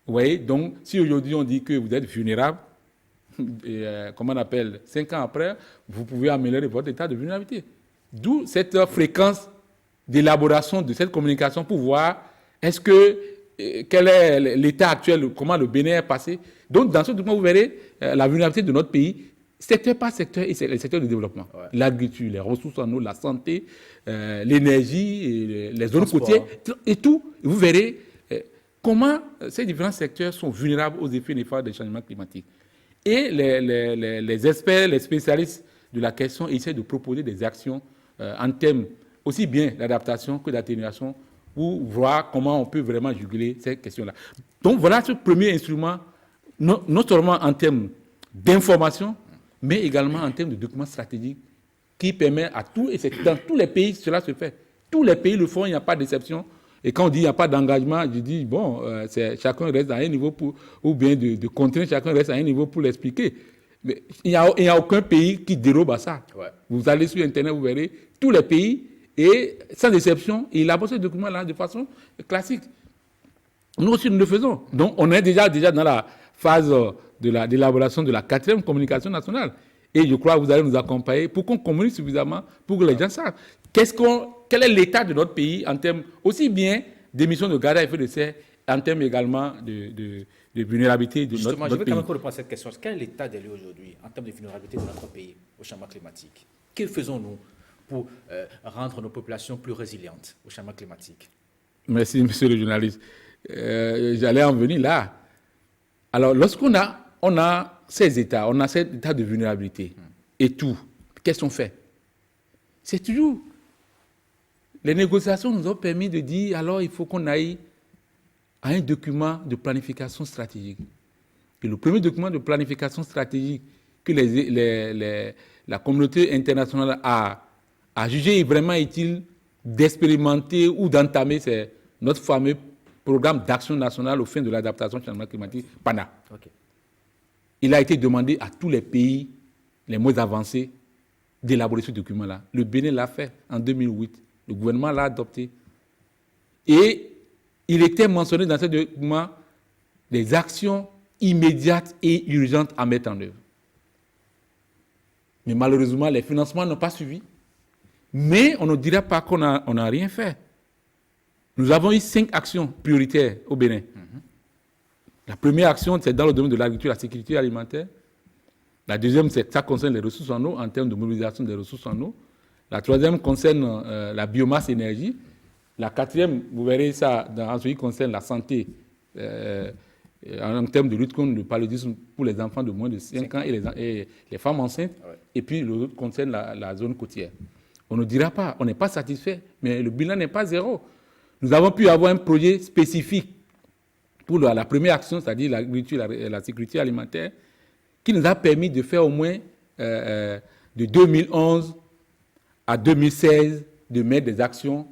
Vous voyez, donc, si aujourd'hui on dit que vous êtes vulnérable, comment on appelle, 5 ans après, vous pouvez améliorer votre état de vulnérabilité. D'où cette fréquence d'élaboration de cette communication pour voir quel est l'état actuel, comment le Bénin est passé. Donc, dans ce document, vous verrez la vulnérabilité de notre pays, secteur par secteur, et c'est les secteurs de développement. Ouais. L'agriculture, les ressources en eau, la santé, l'énergie, les zones côtières, et tout. Vous verrez comment ces différents secteurs sont vulnérables aux effets néfastes des changements climatiques. Et les experts, les spécialistes de la question essaient de proposer des actions en termes aussi bien d'adaptation que d'atténuation pour voir comment on peut vraiment juguler ces questions-là. Donc voilà ce premier instrument, non seulement en termes d'information, mais également en termes de documents stratégiques qui permet à tous, et c'est dans tous les pays cela se fait. Tous les pays le font, il n'y a pas d'exception. Et quand on dit qu'il n'y a pas d'engagement, je dis, bon, chacun reste à un niveau ou bien de contraindre, chacun reste à un niveau pour l'expliquer. Mais il n'y a aucun pays qui dérobe à ça. Ouais. Vous allez sur Internet, vous verrez, tous les pays, et sans exception, ils élaborent ce document-là de façon classique. Nous aussi, nous le faisons. Donc, on est déjà dans la phase de l'élaboration de la 4e communication nationale. Et je crois que vous allez nous accompagner pour qu'on communique suffisamment pour que les gens savent quel est l'état de notre pays en termes aussi bien d'émissions de gaz à effet de serre, en termes également de vulnérabilité de notre pays. Justement, je veux quand même répondre à cette question. Quel est l'état des lieux aujourd'hui en termes de vulnérabilité de notre pays au changement climatique? Que faisons-nous pour rendre nos populations plus résilientes au changement climatique? Merci, monsieur le journaliste. J'allais en venir là. Alors, lorsqu'on a ces états, on a cet état de vulnérabilité et tout, qu'est-ce qu'on fait? C'est toujours... Les négociations nous ont permis de dire, alors il faut qu'on aille à un document de planification stratégique. Et le premier document de planification stratégique que la communauté internationale a jugé vraiment utile d'expérimenter ou d'entamer, c'est notre fameux programme d'action nationale au fin de l'adaptation au changement climatique, PANA. Okay. Il a été demandé à tous les pays les moins avancés d'élaborer ce document-là. Le Bénin l'a fait en 2008. Le gouvernement l'a adopté. Et il était mentionné dans ce document des actions immédiates et urgentes à mettre en œuvre. Mais malheureusement, les financements n'ont pas suivi. Mais on ne dirait pas qu'on n'a rien fait. Nous avons eu 5 actions prioritaires au Bénin. La première action, c'est dans le domaine de l'agriculture et la sécurité alimentaire. La deuxième, ça concerne les ressources en eau, en termes de mobilisation des ressources en eau. La troisième concerne la biomasse énergie. La quatrième, vous verrez ça en ce qui concerne la santé, en termes de lutte contre le paludisme pour les enfants de moins de 5 ans et les femmes enceintes. Ouais. Et puis l'autre concerne la zone côtière. On ne dira pas, on n'est pas satisfait, mais le bilan n'est pas zéro. Nous avons pu avoir un projet spécifique pour la première action, c'est-à-dire l'agriculture et la sécurité alimentaire, qui nous a permis de faire au moins de 2011 à 2016, de mettre des actions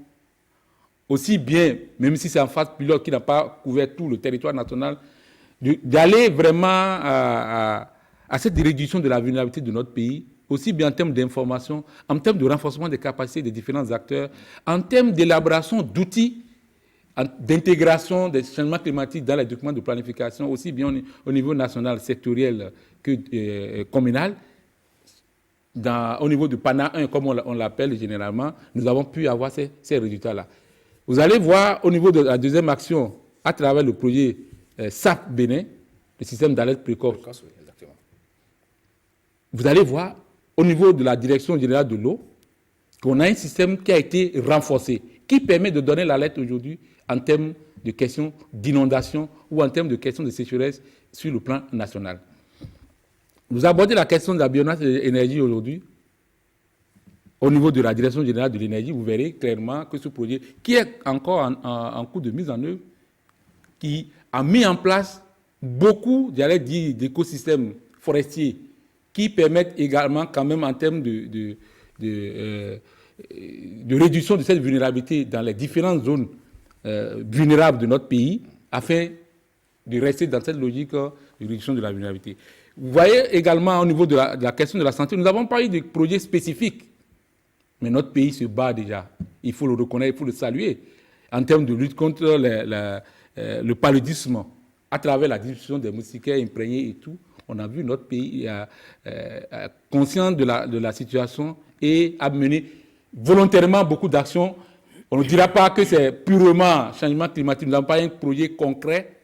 aussi bien, même si c'est en phase pilote qui n'a pas couvert tout le territoire national, d'aller vraiment à cette réduction de la vulnérabilité de notre pays, aussi bien en termes d'information, en termes de renforcement des capacités des différents acteurs, en termes d'élaboration d'outils, d'intégration des changements climatiques dans les documents de planification, aussi bien au niveau national, sectoriel que communal. Au niveau du PANA 1, comme on l'appelle généralement, nous avons pu avoir ces résultats-là. Vous allez voir au niveau de la deuxième action, à travers le projet SAP Bénin, le système d'alerte précoce. Oui, exactement. Vous allez voir au niveau de la direction générale de l'eau qu'on a un système qui a été renforcé, qui permet de donner l'alerte aujourd'hui en termes de questions d'inondation ou en termes de questions de sécheresse sur le plan national. Vous abordez la question de la biomasse et de l'énergie aujourd'hui. Au niveau de la direction générale de l'énergie, vous verrez clairement que ce projet, qui est encore en cours de mise en œuvre, qui a mis en place beaucoup, j'allais dire, d'écosystèmes forestiers qui permettent également quand même en termes de réduction de cette vulnérabilité dans les différentes zones vulnérables de notre pays, afin de rester dans cette logique de réduction de la vulnérabilité. Vous voyez également au niveau de la question de la santé, nous n'avons pas eu de projet spécifique, mais notre pays se bat déjà. Il faut le reconnaître, il faut le saluer. En termes de lutte contre le paludisme, à travers la distribution des moustiquaires imprégnés et tout, on a vu notre pays conscient de la situation et a mené volontairement beaucoup d'actions. On ne dira pas que c'est purement changement climatique. Nous n'avons pas un projet concret,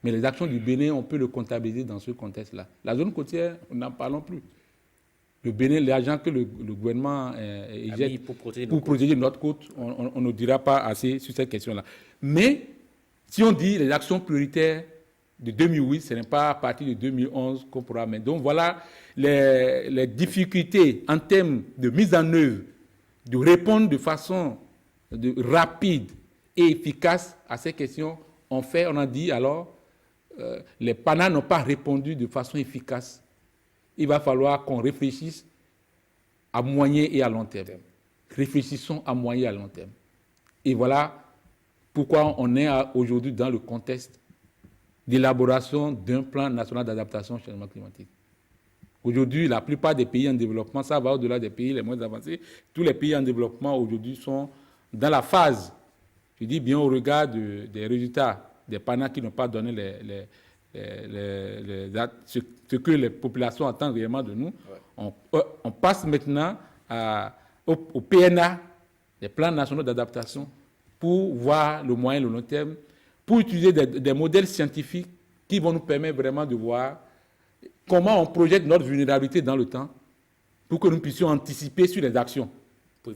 mais les actions du Bénin, on peut le comptabiliser dans ce contexte-là. La zone côtière, nous n'en parlons plus. Le Bénin, l'argent que le gouvernement éjecte pour protéger notre côte, on ne dira pas assez sur cette question-là. Mais Si on dit les actions prioritaires de 2008, ce n'est pas à partir de 2011 qu'on pourra mettre. Donc voilà les difficultés en termes de mise en œuvre, de répondre de façon rapide et efficace à ces questions. On a dit alors, les PANA n'ont pas répondu de façon efficace. Il va falloir qu'on réfléchisse à moyen et à long terme. Réfléchissons à moyen et à long terme. Et voilà pourquoi on est aujourd'hui dans le contexte d'élaboration d'un plan national d'adaptation au changement climatique. Aujourd'hui, la plupart des pays en développement, ça va au-delà des pays les moins avancés, tous les pays en développement aujourd'hui sont dans la phase, je dis bien au regard des résultats des PANA qui n'ont pas donné ce que les populations attendent réellement de nous. Ouais. On passe maintenant au PNA, les plans nationaux d'adaptation, pour voir le moyen et le long terme, pour utiliser des modèles scientifiques qui vont nous permettre vraiment de voir comment on projette notre vulnérabilité dans le temps pour que nous puissions anticiper sur les actions pour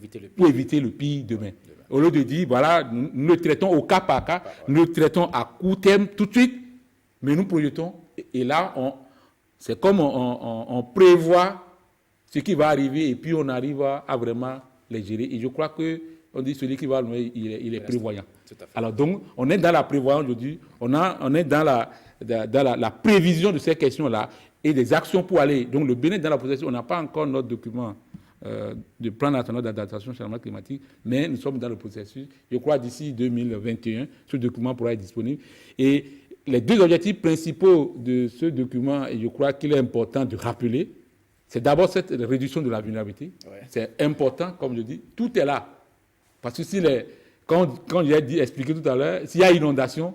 éviter le pire demain. Au lieu de dire, voilà, nous le traitons au cas par cas, nous le traitons à court terme tout de suite, mais nous projetons. Et là, c'est comme on prévoit ce qui va arriver et puis on arrive à vraiment les gérer. Et je crois qu'on dit celui qui va loin, il est prévoyant. Alors donc, on est dans la prévoyance aujourd'hui, on est dans la prévision de ces questions-là et des actions pour aller. Donc le Bénin dans la possession, on n'a pas encore notre document de plan national d'adaptation au changement climatique, mais nous sommes dans le processus. Je crois d'ici 2021, ce document pourra être disponible. Et les deux objectifs principaux de ce document, et je crois qu'il est important de rappeler, c'est d'abord cette réduction de la vulnérabilité. Ouais. C'est important, comme je dis, tout est là. Parce que quand j'ai expliqué tout à l'heure, s'il y a inondation,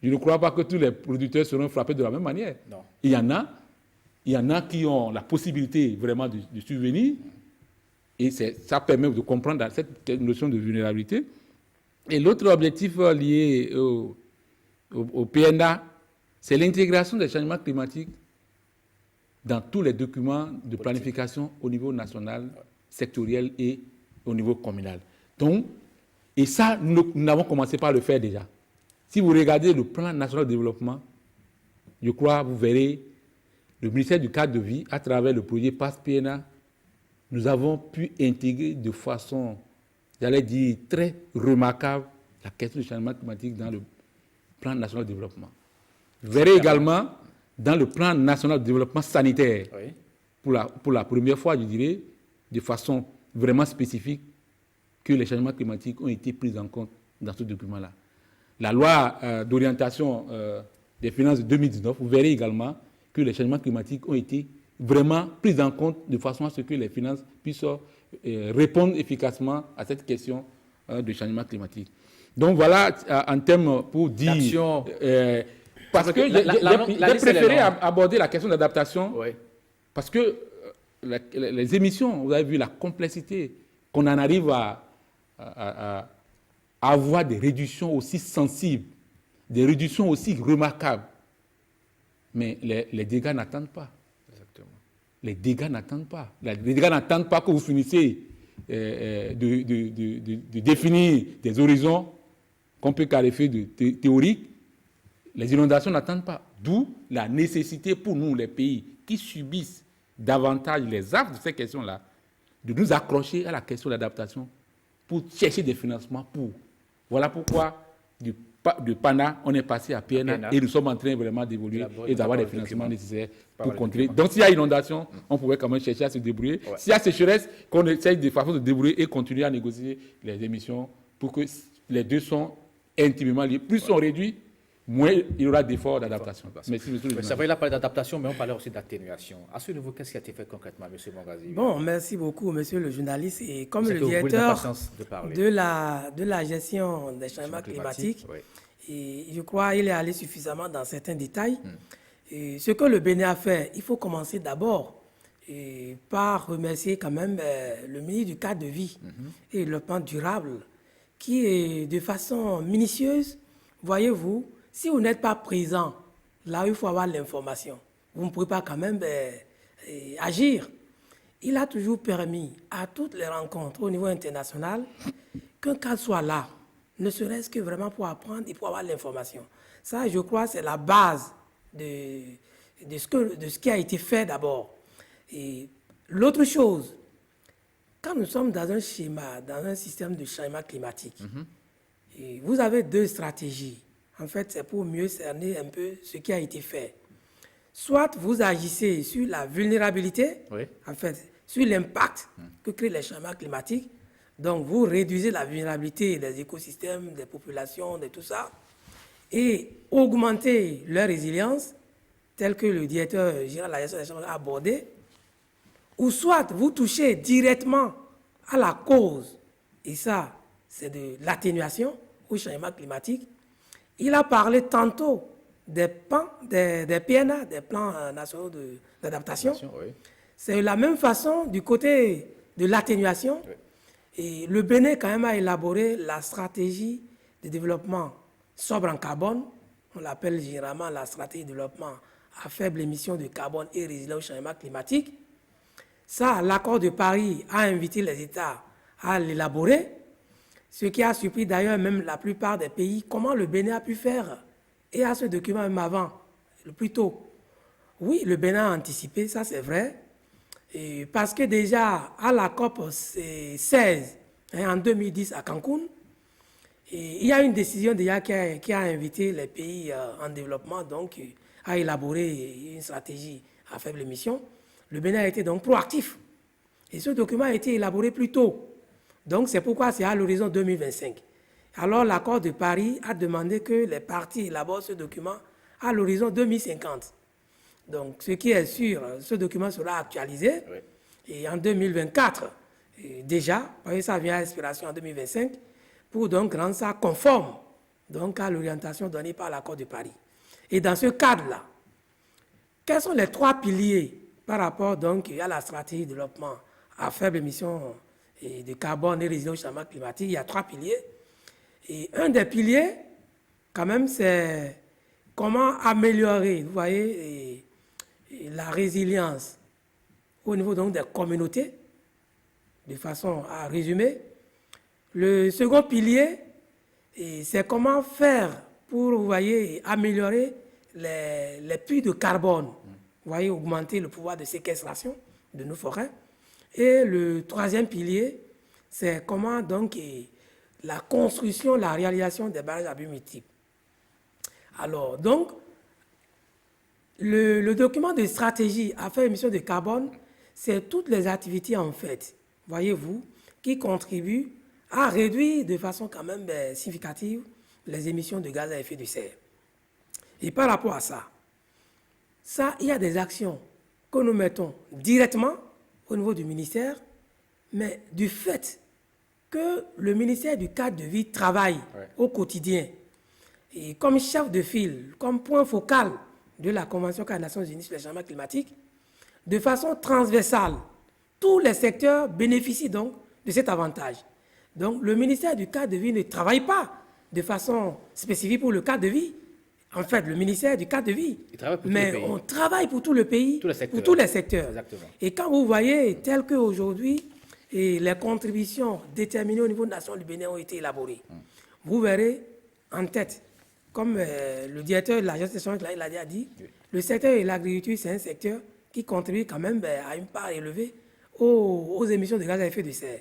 je ne crois pas que tous les producteurs seront frappés de la même manière. Non. Il y en a qui ont la possibilité vraiment de subvenir, et ça permet de comprendre cette notion de vulnérabilité. Et l'autre objectif lié au PNA, c'est l'intégration des changements climatiques dans tous les documents de planification au niveau national, sectoriel et au niveau communal. Donc, et ça, nous avons commencé par le faire déjà. Si vous regardez le plan national de développement, je crois, vous verrez, le ministère du cadre de vie, à travers le projet PASS-PNA, nous avons pu intégrer de façon, j'allais dire, très remarquable la question du changement climatique dans le plan national de développement. Vous verrez également dans le plan national de développement sanitaire, oui, pour la première fois, je dirais, de façon vraiment spécifique, que les changements climatiques ont été pris en compte dans ce document-là. La loi d'orientation des finances de 2019, vous verrez également que les changements climatiques ont été vraiment pris en compte de façon à ce que les finances puissent répondre efficacement à cette question de changement climatique. Donc voilà, en termes pour dire... parce que j'ai préféré aborder la question d'adaptation, oui, parce que les émissions, vous avez vu la complexité, qu'on en arrive à avoir des réductions aussi sensibles, des réductions aussi remarquables. Mais les dégâts n'attendent pas. Exactement. Les dégâts n'attendent pas. Les dégâts n'attendent pas que vous finissiez de définir des horizons qu'on peut qualifier de théoriques. Les inondations n'attendent pas. D'où la nécessité pour nous, les pays qui subissent davantage les affres de ces questions-là, de nous accrocher à la question de l'adaptation pour chercher des financements pour. Voilà pourquoi de PANA, on est passé à PNA et nous sommes en train vraiment d'évoluer et d'avoir des financements nécessaires pour contrôler. Donc s'il y a inondation, on pouvait quand même chercher à se débrouiller. Ouais. S'il y a sécheresse, qu'on essaye de façon de débrouiller et continuer à négocier les émissions pour que les deux sont intimement liés. Plus on réduit, moins il y aura d'efforts d'adaptation. Merci, monsieur le C'est vrai, il a parlé d'adaptation, mais on parlait aussi d'atténuation. À ce niveau, qu'est-ce qui a été fait concrètement, monsieur Mongazi? Bon, merci beaucoup, monsieur le journaliste. Et comme le directeur de la gestion des changements climatiques, oui, et je crois qu'il est allé suffisamment dans certains détails. Et ce que le Bénin a fait, il faut commencer d'abord par remercier quand même le ministre du cadre de vie et le développement durable, qui est de façon minutieuse, voyez-vous, si vous n'êtes pas présent, là où il faut avoir l'information, vous ne pouvez pas quand même agir. Il a toujours permis à toutes les rencontres au niveau international qu'un cadre soit là, ne serait-ce que vraiment pour apprendre et pour avoir l'information. Ça, je crois, c'est la base de ce qui a été fait d'abord. Et l'autre chose, quand nous sommes dans un schéma, dans un système de changement climatique, et vous avez deux stratégies. En fait, c'est pour mieux cerner un peu ce qui a été fait. Soit vous agissez sur la vulnérabilité, Oui. en fait, sur l'impact que créent les changements climatiques. Donc, vous réduisez la vulnérabilité des écosystèmes, des populations, de tout ça, et augmentez leur résilience, tel que le directeur général de la gestion des changements a abordé. Ou soit vous touchez directement à la cause, et ça, c'est de l'atténuation au changement climatique. Il a parlé tantôt des PNA, des plans nationaux d'adaptation. Oui. C'est la même façon du côté de l'atténuation. Oui. Et le Bénin, quand même, a élaboré la stratégie de développement sobre en carbone. On l'appelle généralement la stratégie de développement à faible émission de carbone et résilient au changement climatique. Ça, l'accord de Paris a invité les États à l'élaborer, ce qui a surpris d'ailleurs même la plupart des pays, comment le Bénin a pu faire, et à ce document même avant, le plus tôt. Oui, le Bénin a anticipé, ça c'est vrai, et parce que déjà à la COP 16, en 2010 à Cancun, il y a une décision déjà qui a invité les pays en développement donc, à élaborer une stratégie à faible émission. Le Bénin a été donc proactif. Et ce document a été élaboré plus tôt. Donc c'est pourquoi c'est à l'horizon 2025. Alors l'accord de Paris a demandé que les parties élaborent ce document à l'horizon 2050. Donc ce qui est sûr, ce document sera actualisé. Oui. Et en 2024, déjà, parce que ça vient à expiration en 2025, pour donc rendre ça conforme donc, à l'orientation donnée par l'accord de Paris. Et dans ce cadre-là, quels sont les trois piliers par rapport donc à la stratégie de développement à faible émission de carbone et résilient au changement climatique? Il y a trois piliers. Et un des piliers, quand même, c'est comment améliorer, vous voyez, la résilience au niveau donc des communautés, de façon à résumer. Le second pilier, c'est comment faire pour, vous voyez, améliorer les puits de carbone, vous voyez, augmenter le pouvoir de séquestration de nos forêts. Et le troisième pilier, c'est comment donc la construction, la réalisation des barrages à but multiples. Alors, donc, le document de stratégie à faible émission de carbone, c'est toutes les activités, en fait, voyez-vous, qui contribuent à réduire de façon quand même significative les émissions de gaz à effet de serre. Et par rapport à ça, il y a des actions que nous mettons directement au niveau du ministère, mais du fait que le ministère du cadre de vie travaille au quotidien et comme chef de file, comme point focal de la Convention des Nations Unies sur les changements climatiques, de façon transversale, tous les secteurs bénéficient donc de cet avantage. Donc le ministère du cadre de vie ne travaille pas de façon spécifique pour le cadre de vie. En fait, le ministère du cadre de vie. Mais on travaille pour tout le pays, pour tous les secteurs. Exactement. Et quand vous voyez, tel qu'aujourd'hui, les contributions déterminées au niveau de la nation du Bénin ont été élaborées, vous verrez en tête, comme le directeur de l'agence de gestion il a déjà dit, le secteur de l'agriculture, c'est un secteur qui contribue quand même à une part élevée aux émissions de gaz à effet de serre.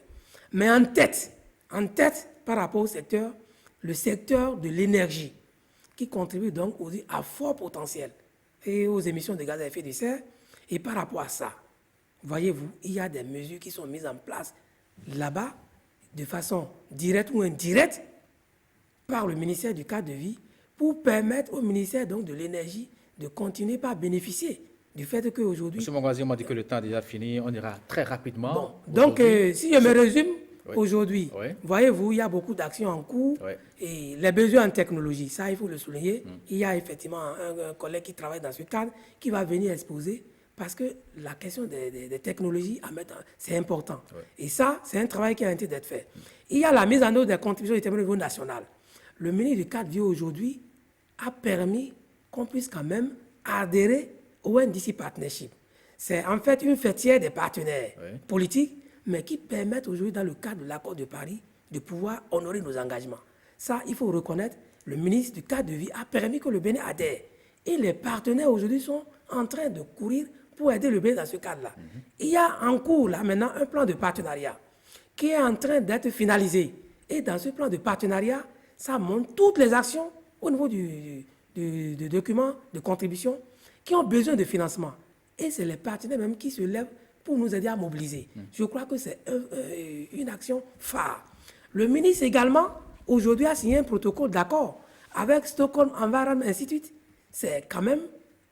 Mais en tête, par rapport au secteur, le secteur de l'énergie, qui contribue donc aussi à fort potentiel et aux émissions de gaz à effet de serre. Et par rapport à ça, voyez-vous, il y a des mesures qui sont mises en place là-bas, de façon directe ou indirecte, par le ministère du cadre de vie, pour permettre au ministère donc, de l'énergie de continuer par bénéficier du fait qu'aujourd'hui... Monsieur Mongwazi, on m'a dit que le temps est déjà fini, on ira très rapidement. Bon, donc, si je me résume, aujourd'hui, Oui. voyez-vous, il y a beaucoup d'actions en cours et les besoins en technologie, ça il faut le souligner. Il y a effectivement un collègue qui travaille dans ce cadre qui va venir exposer parce que la question des technologies à mettre, c'est important. Et ça, c'est un travail qui a été d'être fait. Il y a la mise en œuvre des contributions déterminées au niveau national. Le ministre du cadre vie aujourd'hui a permis qu'on puisse quand même adhérer au NDC Partnership. C'est en fait une fêtière des partenaires politiques, mais qui permettent aujourd'hui, dans le cadre de l'accord de Paris, de pouvoir honorer nos engagements. Ça, il faut reconnaître, le ministre du cadre de vie a permis que le Bénin adhère. Et les partenaires aujourd'hui sont en train de courir pour aider le Bénin dans ce cadre-là. Il y a en cours là maintenant un plan de partenariat qui est en train d'être finalisé. Et dans ce plan de partenariat, ça montre toutes les actions au niveau du document de contribution qui ont besoin de financement. Et c'est les partenaires même qui se lèvent pour nous aider à mobiliser. Je crois que c'est une action phare. Le ministre également, aujourd'hui, a signé un protocole d'accord avec Stockholm Environment Institute. C'est quand même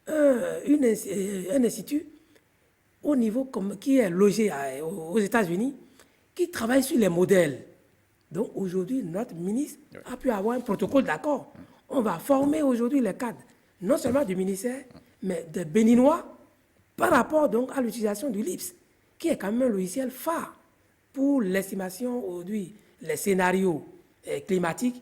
un institut au niveau qui est logé aux États-Unis, qui travaille sur les modèles. Donc aujourd'hui, notre ministre a pu avoir un protocole d'accord. On va former aujourd'hui les cadres, non seulement du ministère, mais des Béninois, par rapport donc à l'utilisation du LIPS, qui est quand même un logiciel phare pour l'estimation aujourd'hui, les scénarios climatiques.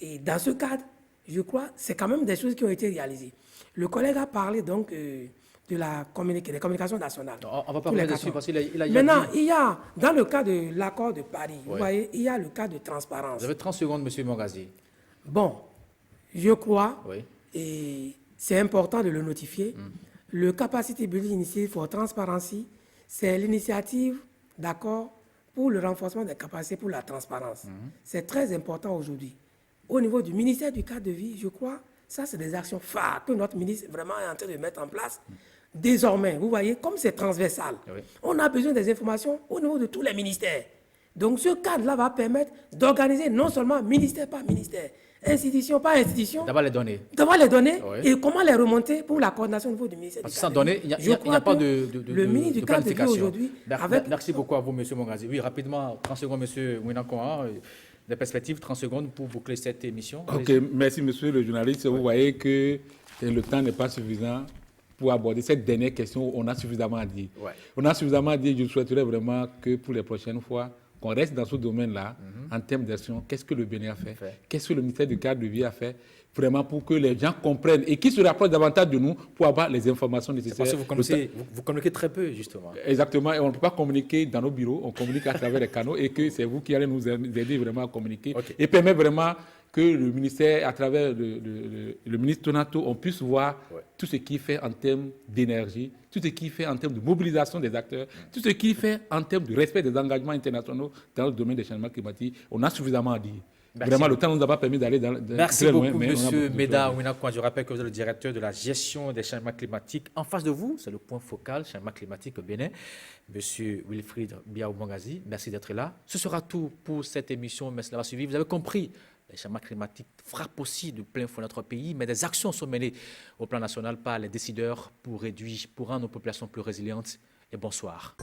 Et dans ce cadre, je crois, c'est quand même des choses qui ont été réalisées. Le collègue a parlé donc des communications nationales. On va pas revenir dessus parce qu'il a Maintenant, dit... il y a, dans le cas de l'accord de Paris, vous voyez, il y a le cas de transparence. Vous avez 30 secondes, M. Mongazi. Bon, je crois, et c'est important de le notifier, le Capacity Building Initiative for Transparency, c'est l'initiative d'accord pour le renforcement des capacités pour la transparence. C'est très important aujourd'hui. Au niveau du ministère du cadre de vie, je crois, ça c'est des actions phares que notre ministre vraiment est en train de mettre en place. Désormais, vous voyez, comme c'est transversal, on a besoin des informations au niveau de tous les ministères. Donc ce cadre-là va permettre d'organiser non seulement ministère par ministère, institution par institution. D'avoir les données. D'avoir les données et comment les remonter pour la coordination au niveau du ministère. Parce que sans données, il n'y a pas de planification. Aujourd'hui. Merci beaucoup à vous, M. Mongazi. Oui, rapidement, 30 secondes, M. Winankoa. Des perspectives, 30 secondes pour boucler cette émission. Ok, merci, monsieur le journaliste. Vous voyez que le temps n'est pas suffisant pour aborder cette dernière question. On a suffisamment à dire. On a suffisamment à dire. Je souhaiterais vraiment que pour les prochaines fois, qu'on reste dans ce domaine-là, en termes d'action. Qu'est-ce que le Bénin a fait? Qu'est-ce que le ministère du cadre de vie a fait? Vraiment pour que les gens comprennent et qu'ils se rapprochent davantage de nous pour avoir les informations nécessaires. Parce que vous communiquez très peu, justement. Exactement, et on ne peut pas communiquer dans nos bureaux, on communique à travers les canaux et que c'est vous qui allez nous aider vraiment à communiquer et permettre vraiment que le ministère, à travers le ministre Donato, on puisse voir tout ce qu'il fait en termes d'énergie, tout ce qu'il fait en termes de mobilisation des acteurs, tout ce qu'il fait en termes de respect des engagements internationaux dans le domaine des changements climatiques. On a suffisamment à dire. Merci. Vraiment, le temps ne nous a pas permis d'aller dans Merci beaucoup, loin, M. Meda Winankoa. Je rappelle que vous êtes le directeur de la gestion des changements climatiques. En face de vous, c'est le point focal, changement climatique au Bénin. M. Wilfried Biao Mongazi, merci d'être là. Ce sera tout pour cette émission. Merci d'avoir suivi. Vous avez compris, les changements climatiques frappent aussi de plein fouet notre pays, mais des actions sont menées au plan national par les décideurs pour rendre nos populations plus résilientes. Et bonsoir.